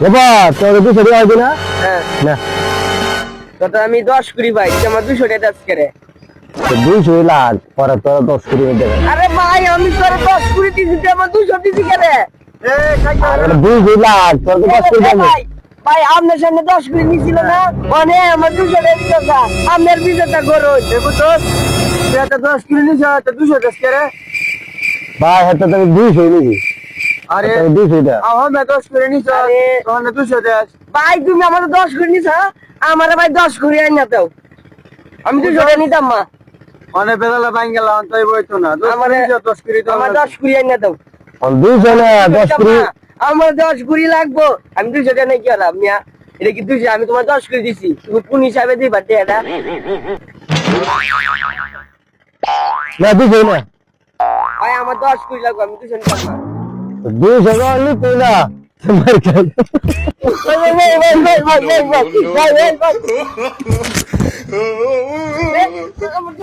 বাবা তোর 200 টাকা হবে না? হ্যাঁ না তো আমি 10 করি ভাই, আমার 200 টাকা আজকে রে। 200 লাখ পরে তোর 10 কোটি দেবে। আরে ভাই আমি তোর 10 করি দিছি, আমার 200 দিছি কেন? আরে 200 লাখ তোর 10 কোটি দেবে। ভাই ভাই আপনার সামনে 10 করি নিছিল না, মানে আমার 200 টাকা দিছে। আপনার বিজেতা করো দেখো তো, এটা 10 করি নিছে তো 200 দস করে। ভাই হাতে তুমি 200 নিবি। আরে 200 টাকা আমি 10 করে নিছ, তখন 200 দেস। ভাই তুমি আমারে 10 করে নিছ, আমারে ভাই 10 করে আইন না দাও, আমি 200 টাকা নিতাম মা। মানে বেলা বাইন গেলাম তাই বইতো না আমারে 10 করে তো আমার 10 করে আইন না দাও। 200 না 10 কোটি। আমার 10 কুড়ি লাগবো, আমি 200 টাকা নাই কি হলাম মিয়া? এটা কি 200? আমি তোমার 10 করে দিছি, তুমি কোন হিসাবে দিবা এটা? না 200 না ভাই আমার 10 কুড়ি লাগবো, আমি 200 নিতাম না। 200 টাকা নিতে না তোমার কাছে। আমার